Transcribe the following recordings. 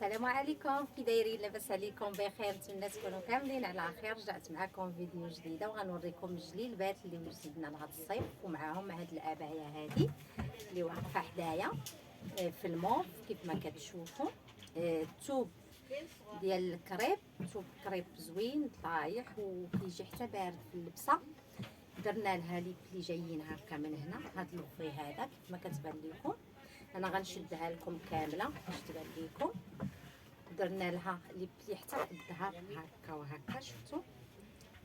السلام عليكم، كي دايرين؟ لاباس عليكم؟ بخير؟ نتمنى تكونوا كاملين على خير. رجعت معكم فيديو جديده وغنوريكم الجليلبات اللي وجدنا لهذا الصيف، ومعاهم هاد الابايه هادي اللي واقفه حدايا في الموف كيف ما كتشوفوا. الثوب ديال الكريب، ثوب كريب زوين طايح وكيجي حتى بارد في اللبسه. درنا لها لي بلي جايين هكا من هنا، هاد لوفي هذا كيف ما كتبان لكم. انا غنشدها لكم كامله باش تبان لكم. درنا لها لي بلي حتى في الظهر هكا وهكا، شفتوا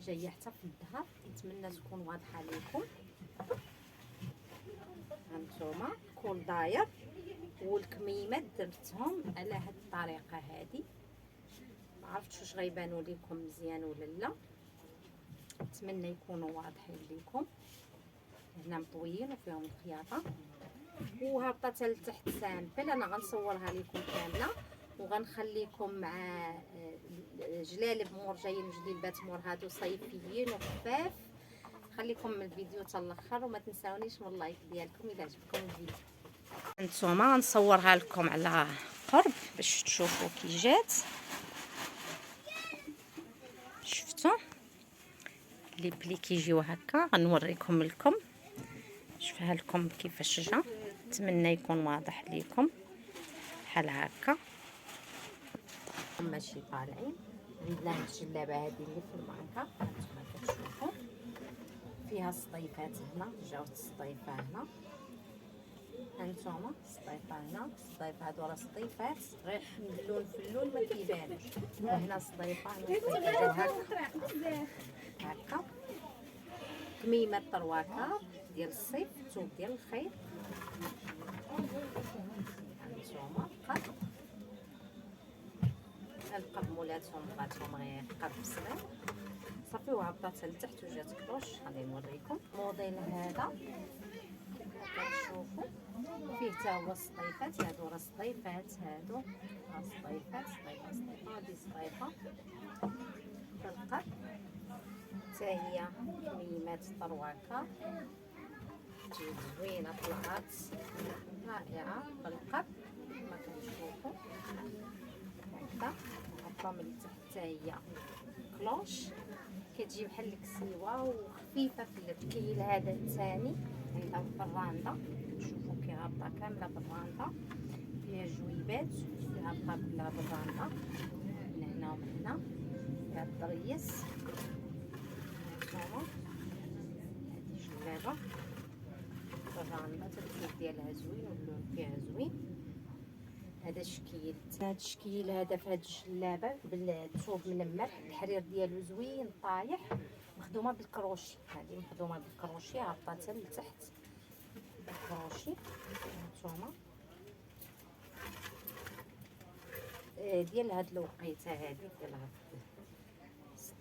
جايه حتى في الظهر. نتمنى تكون واضحه لكم. هانتوما كل داير، والكميمات درتهم على هاد الطريقه هادي. ما عرفتش واش غيبانوا لكم مزيان ولا لا، نتمنى يكونوا واضحين لكم. هنا مطويين وفيهم الخياطه وهبطه لتحت سامبل. انا غنصورها لكم كامله وغنخليكم مع جلالب مور جايين، جليبات مور هادو صيفيين وخفاف. خليكم من الفيديو حتى الاخر وما تنساونيش من اللايك ديالكم الا عجبكم الفيديو. هانتوما غنصورها لكم على قرب باش تشوفوا كي جات. شفتوا لي بلي كيجيو هكا، غنوريكم لكم نشوفها لكم كيفاش جا. نتمنى يكون واضح ليكم بحال هكا. ماشي طالعين. عندنا هاد الجلابه هذه اللي في الماركه هانتوما كتشوفوا فيها السطيفات. هنا جاو السطيفه هنا، هانتوما السطيفه هنا. السطيفه هادو راه سطيفات غير من اللون في اللون ما كيبانوش. وهنا سطيفه، هنا هكا هكا. كميمه طرواكه ديال الصيف، الثوب ديال الخيط. هانتوما القب مولاتهم بغاتهم غير قب صغير صافي، وهبطات لتحت وجات كلوش. غادي نوريكم الموديل هذا كتشوفوا فيه حتى هو السطيفات. هادو راه سطيفات، هادو راه سطيفات، سطيفه هادي سطيفه بالقب حتى هي كميمات طرواكه تجي زوينه طلعات رائعه بالقب كما كتشوفوا هكا. هبطه من التحت حتى هي كلوش، كتجي بحال الكسيوه وخفيفه في اللبس. كاين هذا الثاني عندها بالراندا، شوفوا كي هابطه كامله بالراندا، فيها جويبات فيها طابله بالراندا من هنا ومن هنا، فيها الضريس. هانتوما هادي جلابه بالراندا، الثوب ديالها زوين واللون فيها زوين. هذا الشكيل، هذا الشكيل هذا في هذه الجلابه بالثوب ملمر، الحرير ديالو زوين طايح، مخدومه بالكروشي. هذه مخدومه بالكروشي هابطه حتى لتحت بالكروشي. هانتوما ديال هاد الوقيته هذه ديال هاد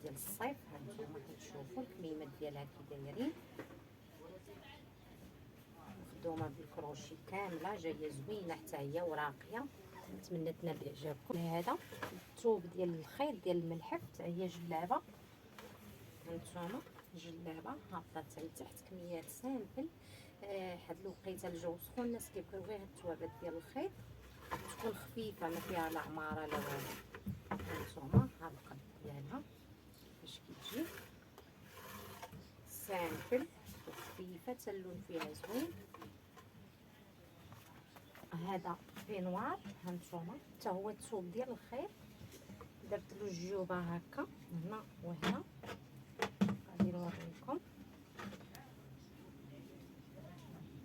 ديال الصيف. هانتوما كتشوفوا الكميمات ديالها كي دايرين، مخدومه بالكروشي كامله، جايه زوينه حتى هي وراقيه. نتمنى تنال اعجابكم. هذا الثوب ديال الخيط ديال الملحف حتى هي جلابه. هانتوما جلابه هابطه حتى لتحت، كميات سامبل. هاد الوقيته الجو سخون، الناس كيبغيو غير هاد الثوابات ديال الخيط تكون خفيفه ما فيها لا عماره لا والو. هانتوما ها القد ديالها باش كتجي سامبل وخفيفه، حتى اللون فيها زوين. هذا بينوار هانتوما حتى هو الثوب ديال الخيط، درت له الجيوبه هكا هنا وهنا. غادي نوريكم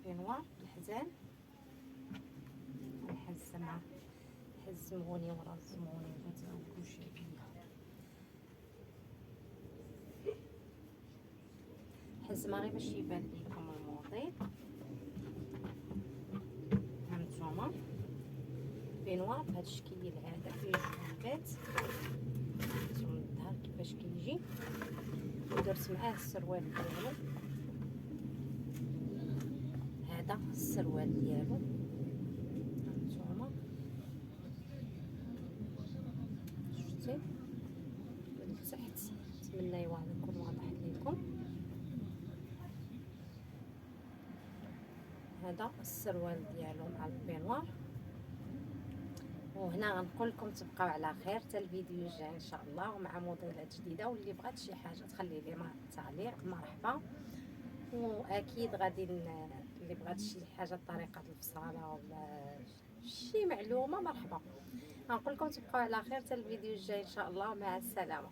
بينوار الحزام، الحزمه حزموني ورا الزموني بغيت كلشي بيا. حزمه غير باش يبان لكم الموديل. هانتوما بينوار بهذا الشكل هذا، فيه جويبات من الظهر كيفاش كيجي، ودرت معاه السروال ديالو. هذا السروال ديالو هانتوما شفتي من تحت. نتمنى يكون واضح لكم. هذا السروال ديالو مع البينوار. وهنا غنقول لكم تبقاو على خير حتى الفيديو الجاي ان شاء الله، ومع موديلات جديده. واللي بغات شي حاجه تخلي لي تعليق مرحبا. واكيد غادي اللي بغات شي حاجه طريقه الفصاله ولا شي معلومه مرحبا. غنقول لكم تبقاو على خير حتى الفيديو الجاي ان شاء الله. مع السلامه.